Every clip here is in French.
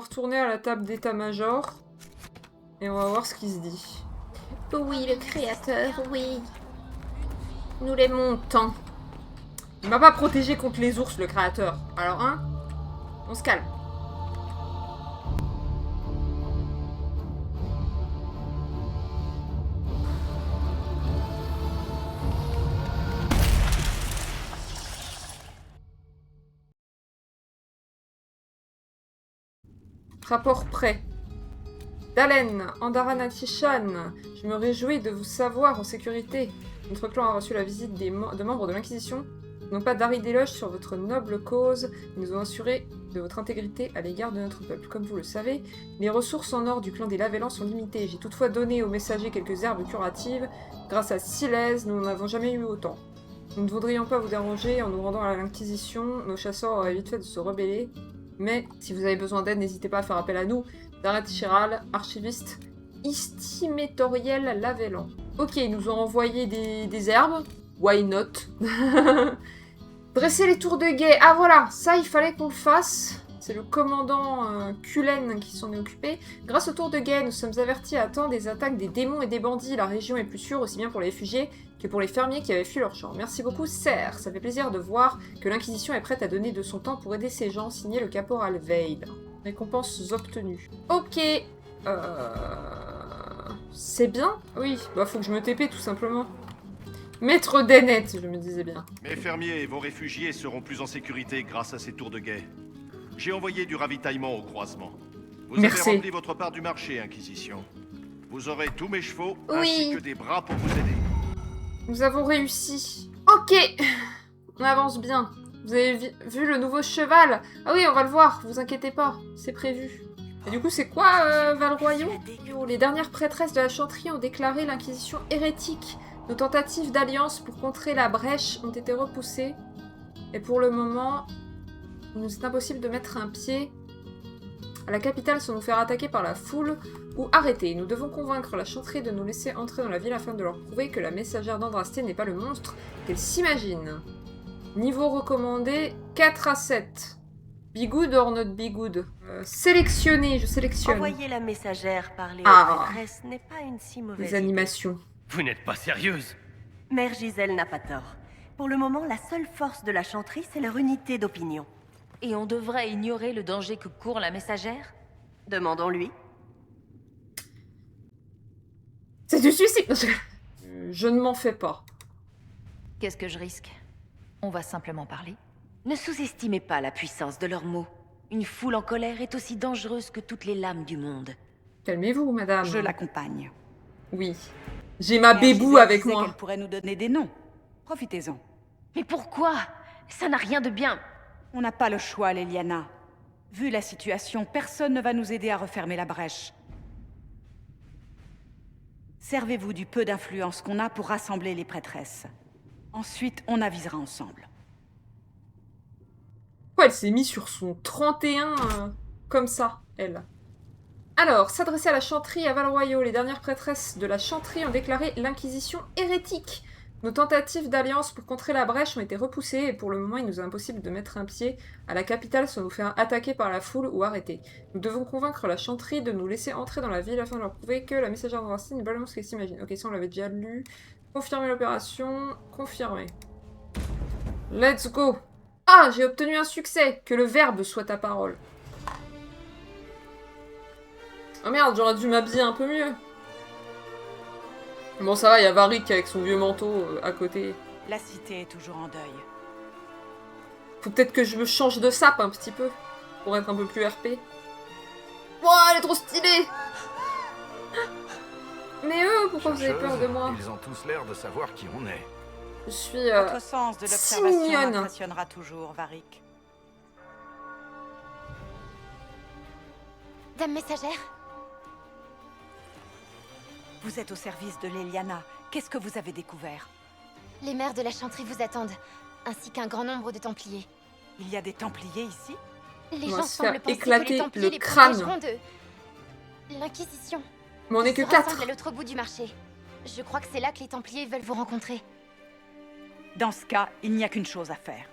va retourner à la table d'état-major. Et on va voir ce qui se dit. Oui, le créateur, oui. Nous l'aimons tant. Il m'a pas protégé contre les ours, le créateur. Alors, hein, on se calme. Rapport prêt. Dalen, Andaranatishan, je me réjouis de vous savoir en sécurité. Notre clan a reçu la visite de membres de l'Inquisition. Non pas d'Harry d'éloge sur votre noble cause, ils nous ont assuré de votre intégrité à l'égard de notre peuple. Comme vous le savez, les ressources en or du clan des Lavellans sont limitées. J'ai toutefois donné aux messagers quelques herbes curatives. Grâce à Silèse, nous n'en avons jamais eu autant. Nous ne voudrions pas vous déranger en nous rendant à l'Inquisition. Nos chasseurs auraient vite fait de se rebeller. Mais si vous avez besoin d'aide, n'hésitez pas à faire appel à nous. Dareth Chiral, archiviste Istimétoriel Lavellan. Ok, ils nous ont envoyé des herbes. Why not? Dresser les tours de guet. Ah voilà, ça il fallait qu'on le fasse. C'est le commandant Cullen qui s'en est occupé. Grâce aux tours de guet, nous sommes avertis à temps des attaques des démons et des bandits. La région est plus sûre, aussi bien pour les réfugiés que pour les fermiers qui avaient fui leur champ. Merci beaucoup, Serre. Ça fait plaisir de voir que l'Inquisition est prête à donner de son temps pour aider ces gens. Signé le caporal Veil. Récompenses obtenues. Ok. C'est bien? Oui, bah faut que je me TP tout simplement. Maître Dennett, je me disais bien. Mes fermiers et vos réfugiés seront plus en sécurité grâce à ces tours de guet. J'ai envoyé du ravitaillement au croisement. Vous Merci. avez rempli votre part du marché, Inquisition. Vous aurez tous mes chevaux, Oui. ainsi que des bras pour vous aider. Nous avons réussi. Ok. On avance bien. Vous avez vu le nouveau cheval? Ah oui, on va le voir, vous inquiétez pas. C'est prévu. Et du coup, c'est quoi, Valroyaux? Les dernières prêtresses de la chanterie ont déclaré l'Inquisition hérétique. Nos tentatives d'alliance pour contrer la brèche ont été repoussées. Et pour le moment, il nous est impossible de mettre un pied à la capitale sans nous faire attaquer par la foule ou arrêter. Nous devons convaincre la chanterie de nous laisser entrer dans la ville afin de leur prouver que la messagère d'Andrasté n'est pas le monstre qu'elle s'imagine. Niveau recommandé, 4 à 7. Be good or not be good? Sélectionner, je sélectionne. Envoyer la messagère parler Ah. aux prêtresses n'est pas une si mauvaise Les idée. animations. Vous n'êtes pas sérieuse? Mère Gisèle n'a pas tort. Pour le moment, la seule force de la chanterie, c'est leur unité d'opinion. Et on devrait ignorer le danger que court la messagère? Demandons-lui. C'est du suicide. Je ne m'en fais pas. Qu'est-ce que je risque? On va simplement parler. Ne sous-estimez pas la puissance de leurs mots. Une foule en colère est aussi dangereuse que toutes les lames du monde. Calmez-vous, madame. Je l'accompagne. Oui. J'ai ma Mère bébou Gisèle avec disait moi. qu'elle pourrait nous donner des noms. Profitez-en. Mais pourquoi? Ça n'a rien de bien. On n'a pas le choix, Leliana. Vu la situation, personne ne va nous aider à refermer la brèche. Servez-vous du peu d'influence qu'on a pour rassembler les prêtresses. Ensuite, on avisera ensemble. Pourquoi elle s'est mise sur son 31 comme ça, elle? Alors, s'adresser à la chanterie à Valroyaux. Les dernières prêtresses de la chanterie ont déclaré l'Inquisition hérétique. Nos tentatives d'alliance pour contrer la brèche ont été repoussées et pour le moment, il nous est impossible de mettre un pied à la capitale sans nous faire attaquer par la foule ou arrêter. Nous devons convaincre la chanterie de nous laisser entrer dans la ville afin de leur prouver que la messagère d'Andrasté n'est pas le monstre qu'elle s'imagine. Ok, ça on l'avait déjà lu. Confirmer l'opération. Confirmer. Let's go. Ah, j'ai obtenu un succès. Que le verbe soit ta parole. Oh merde, j'aurais dû m'habiller un peu mieux. Bon, ça va, il y a Varric avec son vieux manteau à côté. La cité est toujours en deuil. Faut peut-être que je me change de sape un petit peu. Pour être un peu plus RP. Oh, elle est trop stylée. Mais eux, pourquoi vous avez peur de moi? Ils ont tous l'air de savoir qui on est. Je suis Votre sens de si l'observation mignonne. m'impressionnera toujours, Varric. Dame messagère, Vous êtes au service de Leliana. Qu'est-ce que vous avez découvert? les mères de la chanterie vous attendent, ainsi qu'un grand nombre de Templiers. Il y a des Templiers ici? Les On va gens se faire semblent penser que éclater les Templiers le les crâne. protégeront de l'Inquisition. Mais on est Ils que se 4. rassemblent à l'autre bout du marché. Je crois que c'est là que les Templiers veulent vous rencontrer. Dans ce cas, il n'y a qu'une chose à faire.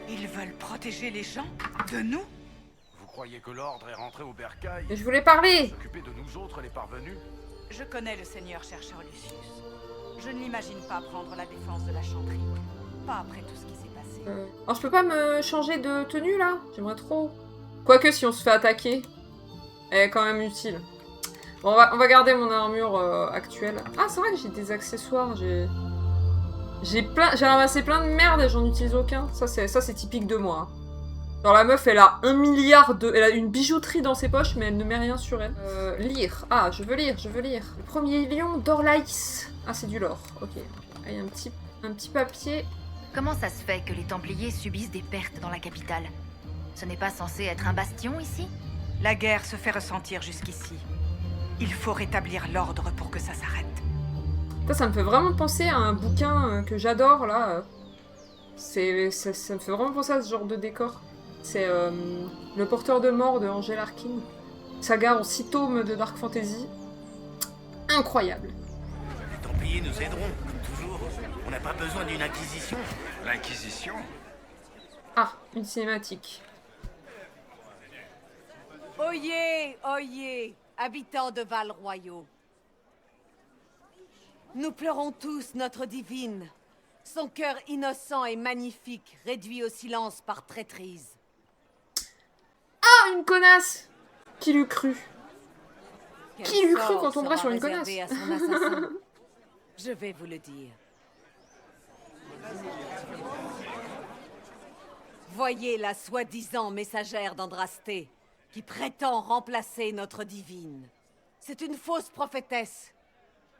Ils veulent protéger les gens de nous? Vous croyez que l'ordre est rentré au bercail? Mais je voulais parler. S'occuper de nous autres, les parvenus? Je connais le seigneur chercheur Lucius. Je ne l'imagine pas prendre la défense de la chanterie. Pas après tout ce qui s'est passé. Alors je peux pas me changer de tenue là? J'aimerais trop. Quoique si on se fait attaquer, elle est quand même utile. Bon, on va garder mon armure actuelle. Ah c'est vrai que j'ai des accessoires, j'ai ramassé plein de merde et j'en utilise aucun. Ça c'est typique de moi. Genre la meuf elle a 1 milliard de... Elle a une bijouterie dans ses poches mais elle ne met rien sur elle. Lire. Ah je veux lire. Le premier lion d'Orlaïs. Ah c'est du lore, ok. Ah, il y a un petit papier. Comment ça se fait que les Templiers subissent des pertes dans la capitale? Ce n'est pas censé être un bastion ici? La guerre se fait ressentir jusqu'ici. Il faut rétablir l'ordre pour que ça s'arrête. Ça me fait vraiment penser à un bouquin que j'adore là. Ça me fait vraiment penser à ce genre de décor. C'est Le Porteur de Mort de Angel Arkin. Saga en 6 tomes de Dark Fantasy. Incroyable. Les Templiers nous aideront, comme toujours. On n'a pas besoin d'une inquisition. L'Inquisition? Ah, une cinématique. Oyez, oyez, habitants de Val-Royaux. Nous pleurons tous notre divine. Son cœur innocent et magnifique, réduit au silence par traîtrise. Ah, une connasse! Qui l'eût cru? Qui l'eût cru sort qu'on tomberait sur sera une connasse? réservé à son assassin? Je vais vous le dire. Voyez la soi-disant messagère d'Andrasté, qui prétend remplacer notre divine. C'est une fausse prophétesse.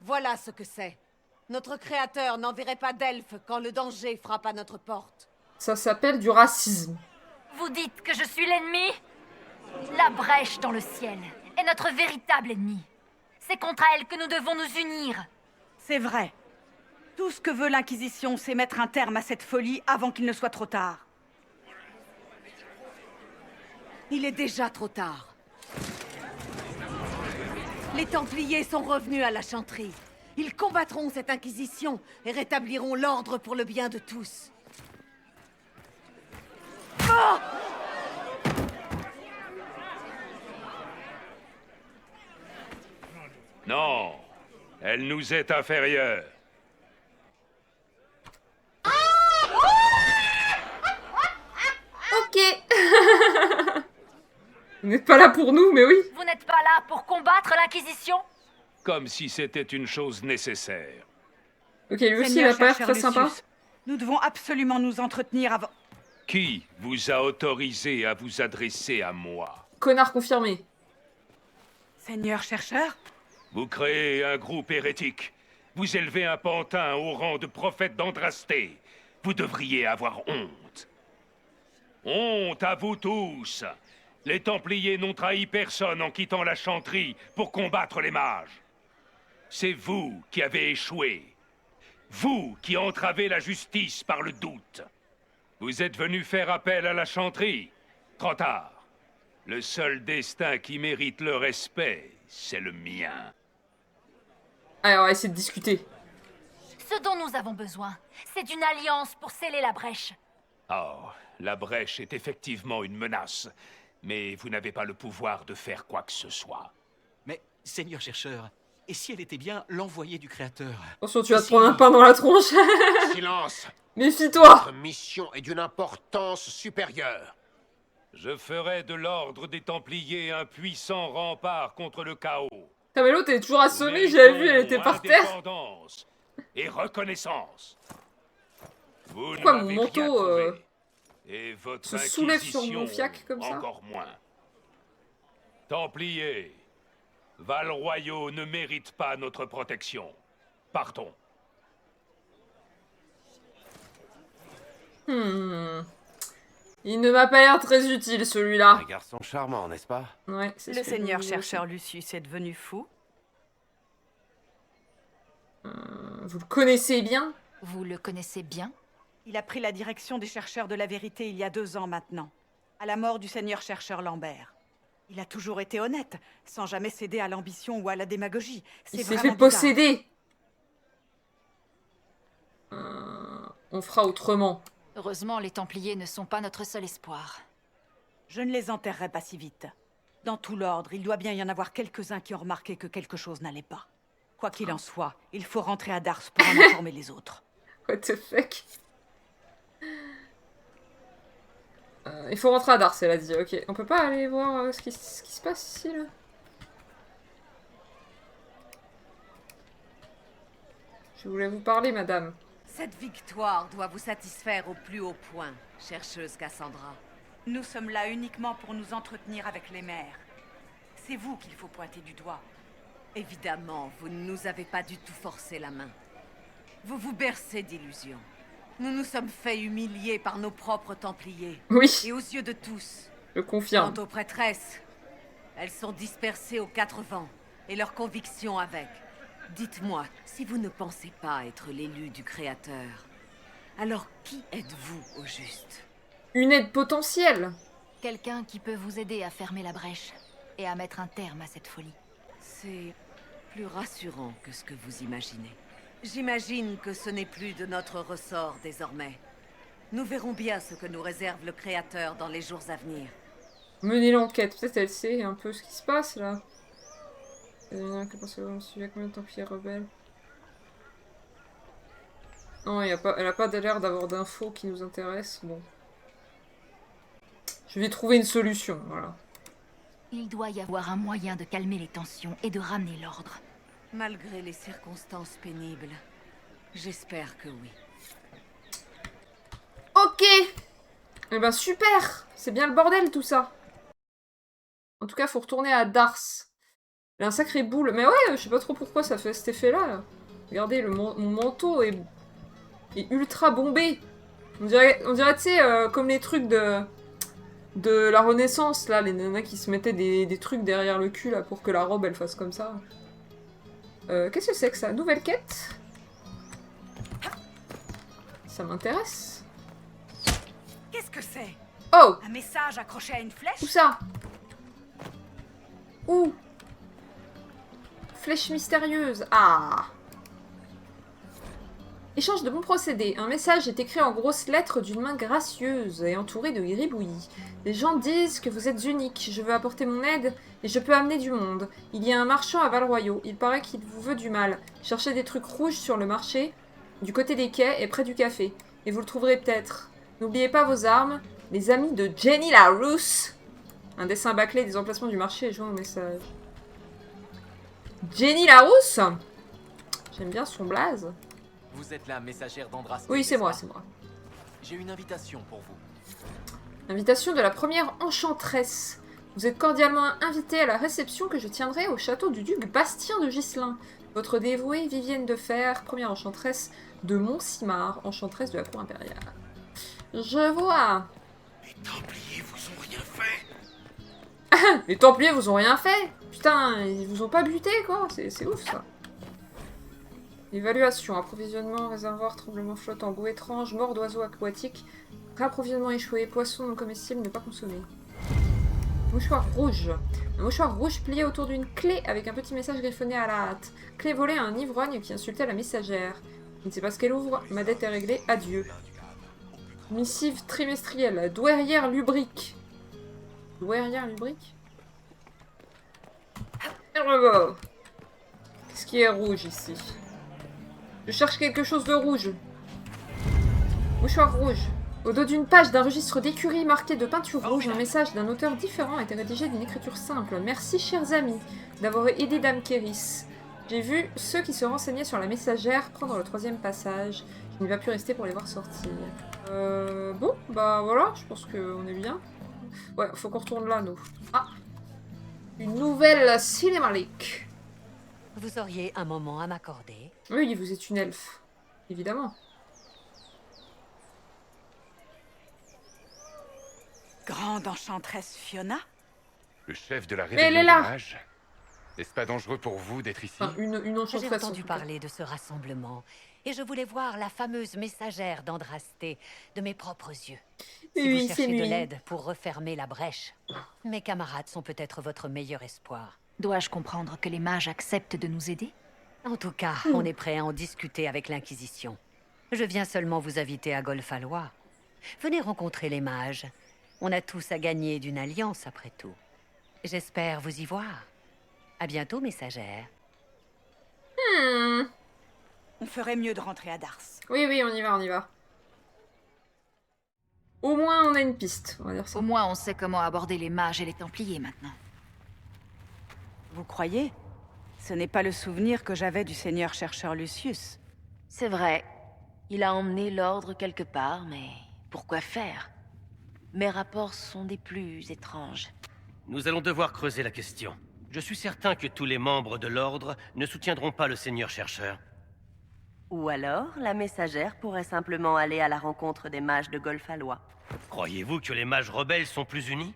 Voilà ce que c'est. Notre créateur n'enverrait pas d'elfes quand le danger frappe à notre porte. Ça s'appelle du racisme. Vous dites que je suis l'ennemi? La brèche dans le ciel est notre véritable ennemi. C'est contre elle que nous devons nous unir. C'est vrai. Tout ce que veut l'Inquisition, c'est mettre un terme à cette folie avant qu'il ne soit trop tard. Il est déjà trop tard. Les Templiers sont revenus à la chanterie. Ils combattront cette Inquisition et rétabliront l'ordre pour le bien de tous. Ah! Non, elle nous est inférieure. Ok. Vous n'êtes pas là pour nous, mais oui. Vous n'êtes pas là pour combattre l'Inquisition? Comme si c'était une chose nécessaire. Ok, lui aussi, il Seigneur a pas l'air chercheur très sympa. Lucius, nous devons absolument nous entretenir avant... Qui vous a autorisé à vous adresser à moi? Connard confirmé. Seigneur chercheur? Vous créez un groupe hérétique. Vous élevez un pantin au rang de prophète d'Andrasté. Vous devriez avoir honte. Honte à vous tous. Les Templiers n'ont trahi personne en quittant la chanterie pour combattre les mages. C'est vous qui avez échoué. Vous qui entravez la justice par le doute. Vous êtes venus faire appel à la chanterie. Trop tard. Le seul destin qui mérite le respect, c'est le mien. Allez, on va essayer de discuter. Ce dont nous avons besoin, c'est d'une alliance pour sceller la brèche. Oh, la brèche est effectivement une menace. Mais vous n'avez pas le pouvoir de faire quoi que ce soit. Mais, Seigneur chercheur, et si elle était bien l'envoyée du Créateur? Attention, tu vas te prendre un pain dans la tronche. Silence! Méfie-toi. Notre mission est d'une importance supérieure. Je ferai de l'ordre des Templiers un puissant rempart contre le chaos. Ah mais l'autre est toujours assommée, j'avais vu, elle était par terre. Indépendance et reconnaissance. Vous Pourquoi ne mon m'avez manteau, rien trouvé. Et votre se soulève sur mon inquisition, fiac comme ça? encore moins. Templiers, Val-Royaux ne mérite pas notre protection. Partons. Il ne m'a pas l'air très utile, celui-là. Un garçon charmant, n'est-ce pas? Ouais, c'est Le ce que seigneur je me dis chercheur Lucius est devenu fou? aussi. Vous le connaissez bien? Vous le connaissez bien? Il a pris la direction des chercheurs de la vérité il y a 2 ans maintenant, à la mort du seigneur chercheur Lambert. Il a toujours été honnête, sans jamais céder à l'ambition ou à la démagogie. Il C'est s'est vraiment fait bizarre. posséder. On fera autrement. Heureusement, les Templiers ne sont pas notre seul espoir. Je ne les enterrerai pas si vite. Dans tout l'ordre, il doit bien y en avoir quelques-uns qui ont remarqué que quelque chose n'allait pas. Quoi qu'il en soit, il faut rentrer à Dars pour en informer les autres. What the fuck? Il faut rentrer à Dars, elle a dit. Ok, on peut pas aller voir ce qui se passe ici, là? Je voulais vous parler, madame. Cette victoire doit vous satisfaire au plus haut point, chercheuse Cassandra. Nous sommes là uniquement pour nous entretenir avec les mères. C'est vous qu'il faut pointer du doigt. Évidemment, vous ne nous avez pas du tout forcé la main. Vous vous bercez d'illusions. Nous nous sommes fait humilier par nos propres Templiers. Oui. Et aux yeux de tous. Je confirme. Quant aux prêtresses, elles sont dispersées aux 4 vents, et leurs convictions avec. Dites-moi, si vous ne pensez pas être l'élu du Créateur, alors qui êtes-vous au juste? Une aide potentielle. Quelqu'un qui peut vous aider à fermer la brèche et à mettre un terme à cette folie. C'est plus rassurant que ce que vous imaginez. J'imagine que ce n'est plus de notre ressort désormais. Nous verrons bien ce que nous réserve le Créateur dans les jours à venir. Mener l'enquête. Peut-être elle sait un peu ce qui se passe, là. Combien de Templiers rebelles? Non, elle a pas l'air d'avoir d'infos qui nous intéressent. Bon. Je vais trouver une solution, voilà. Il doit y avoir un moyen de calmer les tensions et de ramener l'ordre. Malgré les circonstances pénibles, j'espère que oui. Ok. Eh ben super. C'est bien le bordel tout ça. En tout cas, faut retourner à Dars. Il a un sacré boule. Mais ouais, je sais pas trop pourquoi ça fait cet effet-là. Là. Regardez, mon manteau est ultra bombé. On dirait tu sais, comme les trucs de la Renaissance, là, les nanas qui se mettaient des trucs derrière le cul, là, pour que la robe, elle fasse comme ça. Qu'est-ce que c'est que ça? Nouvelle quête? Ça m'intéresse. Qu'est-ce que c'est? Oh! Un message accroché à une flèche? Où ça? Où? Flèche mystérieuse. Ah! Échange de bons procédés. Un message est écrit en grosses lettres d'une main gracieuse et entouré de gribouillis. Les gens disent que vous êtes unique. Je veux apporter mon aide et je peux amener du monde. Il y a un marchand à Val-Royaux. Il paraît qu'il vous veut du mal. Cherchez des trucs rouges sur le marché, du côté des quais et près du café. Et vous le trouverez peut-être. N'oubliez pas vos armes. Les amis de Jenny la Rousse. Un dessin bâclé des emplacements du marché et joint au message. Jenny la Rousse? J'aime bien son blaze. Vous êtes la messagère d'Andraste. Oui, c'est moi, c'est moi. J'ai une invitation pour vous. Invitation de la première enchanteresse. Vous êtes cordialement invité à la réception que je tiendrai au château du duc Bastien de Ghislain. Votre dévouée Vivienne de Fer, première enchanteresse de Montsimard, enchanteresse de la cour impériale. Je vois. Les Templiers vous ont rien fait. Les Templiers vous ont rien fait. Putain, ils vous ont pas buté, quoi. C'est ouf, ça. Évaluation, approvisionnement, réservoir, tremblement flottant, goût étrange, mort d'oiseaux aquatiques, réapprovisionnement échoué, poisson non comestible, ne pas consommer. Mouchoir rouge. Un mouchoir rouge plié autour d'une clé avec un petit message griffonné à la hâte. Clé volée à un ivrogne qui insultait la messagère. Je ne sais pas ce qu'elle ouvre, ma dette est réglée, adieu. Missive trimestrielle, douairière lubrique. Douairière lubrique? Qu'est-ce qui est rouge ici? Je cherche quelque chose de rouge. Mouchoir rouge. Au dos d'une page d'un registre d'écurie marqué de peinture rouge, un message d'un auteur différent a été rédigé d'une écriture simple. Merci, chers amis, d'avoir aidé Dame Kéris. J'ai vu ceux qui se renseignaient sur la messagère prendre le 3e passage. Je n'ai pas pu rester pour les voir sortir. Bon, bah voilà, je pense qu'on est bien. Ouais, faut qu'on retourne là, nous. Ah! Une nouvelle cinématique. Vous auriez un moment à m'accorder? Oui, vous êtes une elfe. Évidemment. Grande enchanteresse Fiona? Le chef de la Mais elle est rébellion là. des mages. N'est-ce pas dangereux pour vous d'être ici? Enfin, une J'ai enchanteresse. entendu parler de ce rassemblement, et je voulais voir la fameuse messagère d'Andrasté de mes propres yeux. Si Oui, vous c'est cherchez de lui. l'aide pour refermer la brèche, mes camarades sont peut-être votre meilleur espoir. Dois-je comprendre que les mages acceptent de nous aider? En tout cas, on est prêt à en discuter avec l'Inquisition. Je viens seulement vous inviter à Golfalois. Venez rencontrer les mages. On a tous à gagner d'une alliance, après tout. J'espère vous y voir. À bientôt, messagère. On ferait mieux de rentrer à Dars. Oui, oui, on y va, on y va. Au moins, on a une piste, on va dire ça. Au moins, on sait comment aborder les mages et les templiers maintenant. Vous croyez? Ce n'est pas le souvenir que j'avais du seigneur chercheur Lucius. C'est vrai. Il a emmené l'ordre quelque part, mais pourquoi faire? Mes rapports sont des plus étranges. Nous allons devoir creuser la question. Je suis certain que tous les membres de l'ordre ne soutiendront pas le seigneur chercheur. Ou alors, la messagère pourrait simplement aller à la rencontre des mages de Golfalois. Croyez-vous que les mages rebelles sont plus unis?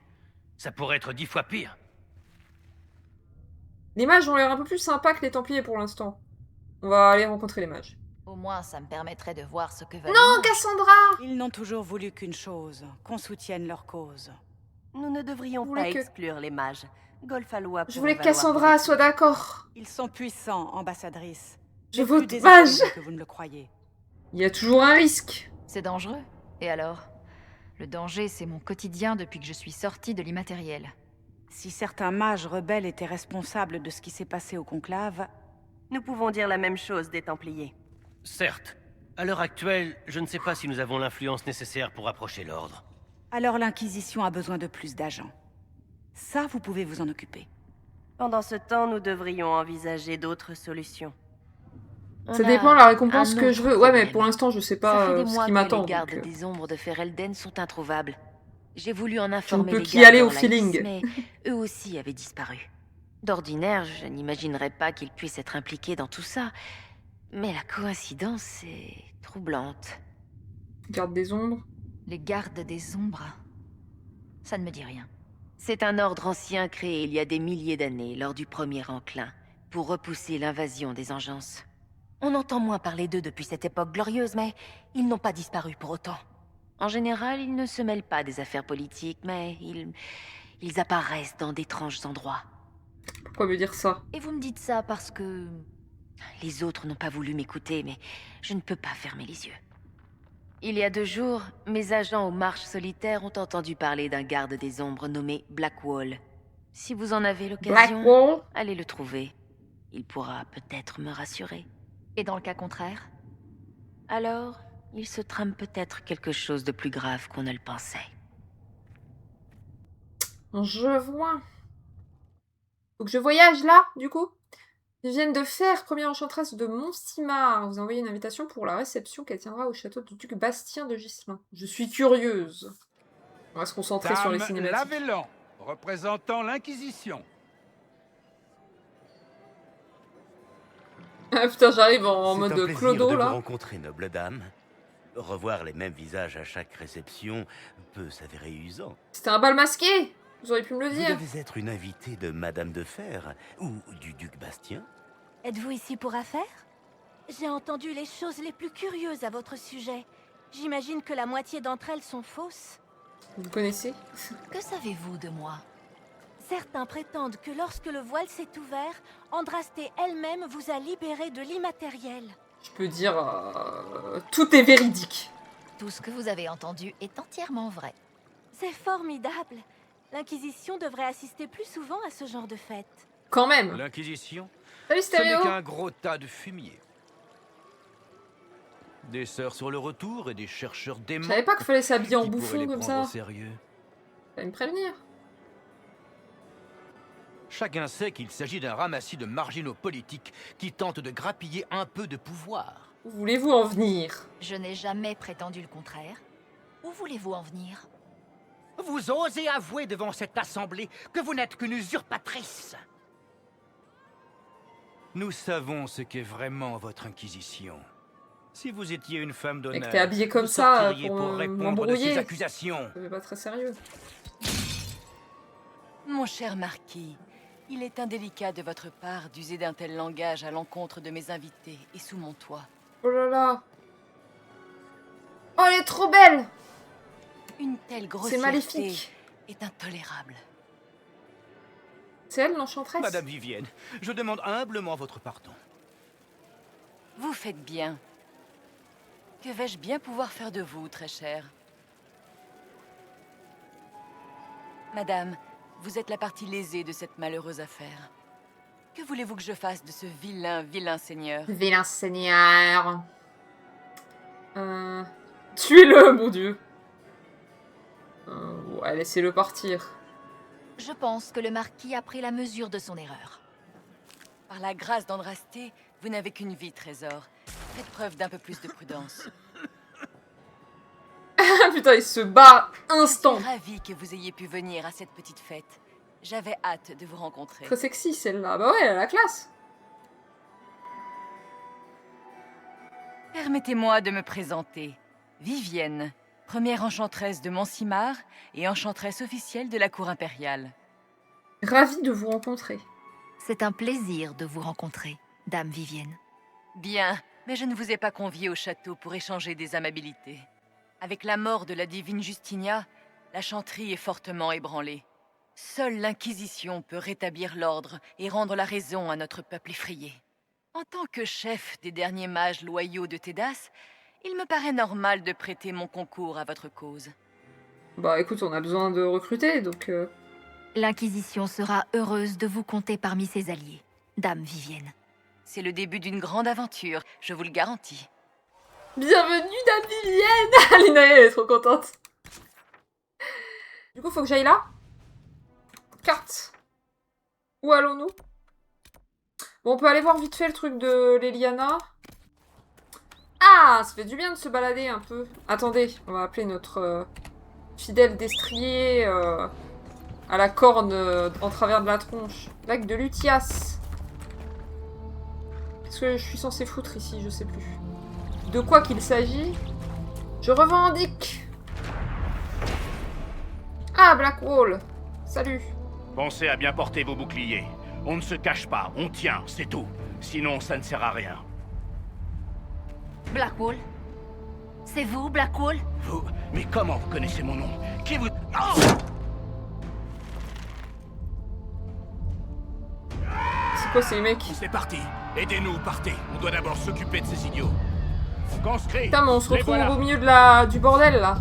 Ça pourrait être 10 fois pire. Les mages ont l'air un peu plus sympas que les templiers pour l'instant. On va aller rencontrer les mages. Au moins, ça me permettrait de voir ce que veulent. Non, Cassandra! Ils n'ont toujours voulu qu'une chose, qu'on soutienne leur cause. Nous ne devrions pas exclure les mages. Golfalois. Je voulais que Cassandra soit d'accord. Ils sont puissants, ambassadrice. Je Mais vote plus mage. désappelés que vous ne le croyez. Il y a toujours un risque. C'est dangereux. Et alors? Le danger, c'est mon quotidien depuis que je suis sortie de l'immatériel. Si certains mages rebelles étaient responsables de ce qui s'est passé au conclave... Nous pouvons dire la même chose des Templiers. Certes. À l'heure actuelle, je ne sais pas si nous avons l'influence nécessaire pour approcher l'ordre. Alors l'Inquisition a besoin de plus d'agents. Ça, vous pouvez vous en occuper. Pendant ce temps, nous devrions envisager d'autres solutions. Ça dépend de la récompense que je veux. Ouais, mais pour l'instant, je sais pas ce qui m'attend. Les gardes des ombres de Ferelden sont introuvables. J'ai voulu en informer peux les qu'y gardes aller au dans la feeling. liste, mais eux aussi avaient disparu. D'ordinaire, je n'imaginerais pas qu'ils puissent être impliqués dans tout ça. Mais la coïncidence est troublante. Garde des ombres. Les gardes des ombres. Ça ne me dit rien. C'est un ordre ancien créé il y a des milliers d'années, lors du premier enclin, pour repousser l'invasion des Engeances. On entend moins parler d'eux depuis cette époque glorieuse, mais ils n'ont pas disparu pour autant. En général, ils ne se mêlent pas des affaires politiques, mais ils apparaissent dans d'étranges endroits. Pourquoi me dire ça? Et vous me dites ça parce que... Les autres n'ont pas voulu m'écouter, mais je ne peux pas fermer les yeux. Il y a 2 jours, mes agents aux marches solitaires ont entendu parler d'un garde des ombres nommé Blackwall. Si vous en avez l'occasion, Blackwall? allez le trouver. Il pourra peut-être me rassurer. Et dans le cas contraire? Alors, il se trame peut-être quelque chose de plus grave qu'on ne le pensait. Je vois. Faut que je voyage là, du coup. Ils viennent de faire première enchanteresse de Montsima. Vous envoyez une invitation pour la réception qu'elle tiendra au château du duc Bastien de Ghislain. Je suis curieuse. On va se concentrer sur les cinématiques. Lavellan, représentant l'Inquisition. Ah putain, j'arrive en mode C'est un clodo plaisir de là. vous rencontrer, noble dame. Revoir les mêmes visages à chaque réception peut s'avérer usant. C'était un bal masqué. Vous auriez pu me le Vous dire. devez être une invitée de Madame de Fer ou du duc Bastien. Êtes-vous ici pour affaires? J'ai entendu les choses les plus curieuses à votre sujet. J'imagine que la moitié d'entre elles sont fausses. Vous connaissez? Que savez-vous de moi? Certains prétendent que lorsque le voile s'est ouvert, Andrasté elle-même vous a libéré de l'immatériel. Je peux dire... tout est véridique. Tout ce que vous avez entendu est entièrement vrai. C'est formidable. L'Inquisition devrait assister plus souvent à ce genre de fête. Quand même. L'Inquisition, Salut ce n'est Stéréo. qu'un gros tas de fumier. Des sœurs sur le retour et des chercheurs démons. Je savais pas qu'il fallait s'habiller en qui pourraient bouffon les comme prendre ça. au sérieux. Fallait me prévenir. Chacun sait qu'il s'agit d'un ramassis de marginaux politiques qui tentent de grappiller un peu de pouvoir. Où voulez-vous en venir? Je n'ai jamais prétendu le contraire. Où voulez-vous en venir? Vous osez avouer devant cette assemblée que vous n'êtes qu'une usurpatrice. Nous savons ce qu'est vraiment votre Inquisition. Si vous étiez une femme d'honneur, Et que t'es habillé comme vous ça sortiriez pour répondre de m'embrouiller. ces accusations. C'est pas très sérieux. Mon cher marquis, il est indélicat de votre part d'user d'un tel langage à l'encontre de mes invités et sous mon toit. Oh là là. Oh, elle est trop belle. Une telle C'est grossièreté maléfique. est intolérable. C'est elle l'enchanteresse? Madame Vivienne, je demande humblement votre pardon. Vous faites bien. Que vais-je bien pouvoir faire de vous, très cher? Madame, vous êtes la partie lésée de cette malheureuse affaire. Que voulez-vous que je fasse de ce vilain seigneur? Vilain seigneur. Tuez-le, mon dieu. Ouais, laissez-le partir. Je pense que le marquis a pris la mesure de son erreur. Par la grâce d'Andrasté, vous n'avez qu'une vie, trésor. Faites preuve d'un peu plus de prudence. Putain, il se barre instant. Je suis ravie que vous ayez pu venir à cette petite fête. J'avais hâte de vous rencontrer. Très sexy, celle-là. Bah ouais, elle a la classe. Permettez-moi de me présenter. Vivienne, première enchanteresse de Montsimar et enchanteresse officielle de la cour impériale. Ravie de vous rencontrer. C'est un plaisir de vous rencontrer, Dame Vivienne. Bien, mais je ne vous ai pas convié au château pour échanger des amabilités. Avec la mort de la divine Justinia, la chanterie est fortement ébranlée. Seule l'Inquisition peut rétablir l'ordre et rendre la raison à notre peuple effrayé. En tant que chef des derniers mages loyaux de Tédas, il me paraît normal de prêter mon concours à votre cause. Bah écoute, on a besoin de recruter, donc... L'Inquisition sera heureuse de vous compter parmi ses alliés, Dame Vivienne. C'est le début d'une grande aventure, je vous le garantis. Bienvenue, Dame Vivienne. Alina, elle est trop contente. Du coup, faut que j'aille là. Carte. Où allons-nous? Bon, on peut aller voir vite fait le truc de l'Eliana. Ah, ça fait du bien de se balader un peu. Attendez, on va appeler notre fidèle destrier à la corne en travers de la tronche. Lac de Lutias. Qu'est-ce que je suis censée foutre ici? Je sais plus. De quoi qu'il s'agit? Je revendique. Ah, Blackwall. Salut. Pensez à bien porter vos boucliers. On ne se cache pas, on tient, c'est tout. Sinon, ça ne sert à rien. Blackwall? C'est vous, Blackwall? Vous? Mais comment vous connaissez mon nom? Qui vous... Oh! C'est quoi ces mecs? C'est parti. Aidez-nous, partez. On doit d'abord s'occuper de ces idiots. Conscrit. Putain, mais on se retrouve au milieu du bordel, là.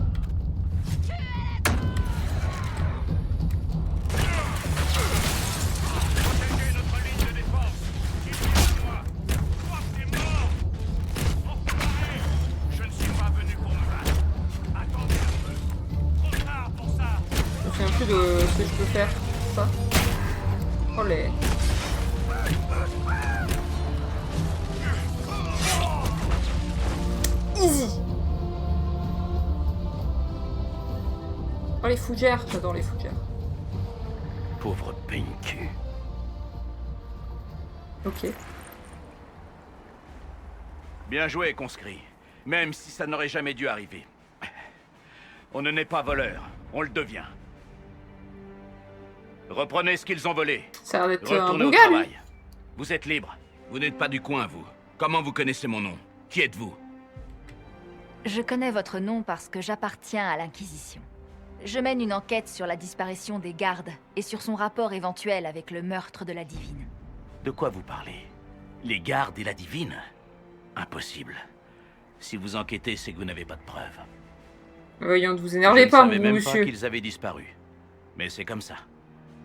Je me souviens plus de ce que je peux faire. Ça. Oh les... Easy. Oh les fougères, j'adore les fougères. Pauvre Pinku. Ok. Bien joué, conscrit. Même si ça n'aurait jamais dû arriver. On ne n'est pas voleur, on le devient. Reprenez ce qu'ils ont volé. Ça a l'air d'être un Retournez au bon gars, lui. travail. Vous êtes libre. Vous n'êtes pas du coin, vous. Comment vous connaissez mon nom? Qui êtes-vous? Je connais votre nom parce que j'appartiens à l'Inquisition. Je mène une enquête sur la disparition des gardes et sur son rapport éventuel avec le meurtre de la divine. De quoi vous parlez? Les gardes et la divine? Impossible. Si vous enquêtez, c'est que vous n'avez pas de preuves. Voyons, ne vous énervez pas, Je ne savais même monsieur. pas qu'ils avaient disparu. Mais c'est comme ça.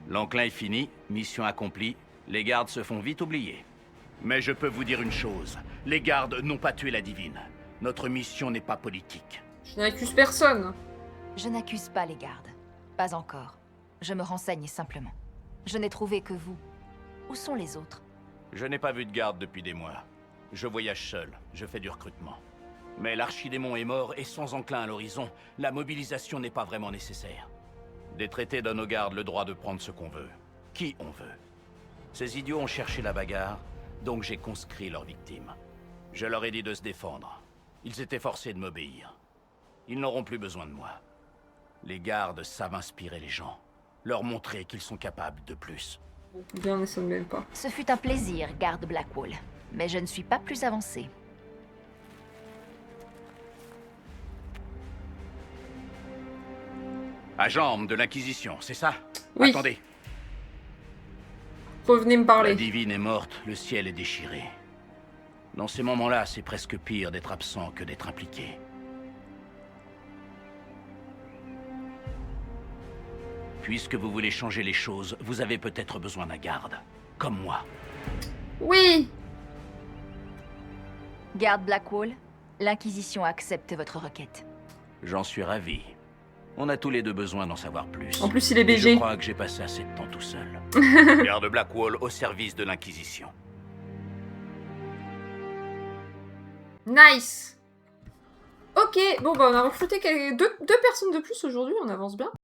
L'enclin est fini, mission accomplie, les gardes se font vite oublier. Mais je peux vous dire une chose. Les gardes n'ont pas tué la divine. Notre mission n'est pas politique. Je n'accuse personne. Je n'accuse pas les gardes. Pas encore. Je me renseigne simplement. Je n'ai trouvé que vous. Où sont les autres? Je n'ai pas vu de garde depuis des mois. Je voyage seul, je fais du recrutement. Mais l'archidémon est mort et sans enclin à l'horizon, la mobilisation n'est pas vraiment nécessaire. Des traités donnent aux gardes le droit de prendre ce qu'on veut. Qui on veut. Ces idiots ont cherché la bagarre, donc j'ai conscrit leurs victimes. Je leur ai dit de se défendre. Ils étaient forcés de m'obéir. Ils n'auront plus besoin de moi. Les gardes savent inspirer les gens. Leur montrer qu'ils sont capables de plus. Bien, ne sonne même pas. Ce fut un plaisir, garde Blackwall. Mais je ne suis pas plus avancée. Agent de l'Inquisition, c'est ça? Oui. Attendez. Revenez me parler. La divine est morte, le ciel est déchiré. Dans ces moments-là, c'est presque pire d'être absent que d'être impliqué. Puisque vous voulez changer les choses, vous avez peut-être besoin d'un garde. Comme moi. Oui. Garde Blackwall, l'Inquisition accepte votre requête. J'en suis ravi. On a tous les deux besoin d'en savoir plus. En plus, il est Et BG. je crois que j'ai passé assez de temps tout seul. Garde Blackwall au service de l'Inquisition. Nice. Ok, bon bah on a recruté deux personnes de plus aujourd'hui, on avance bien.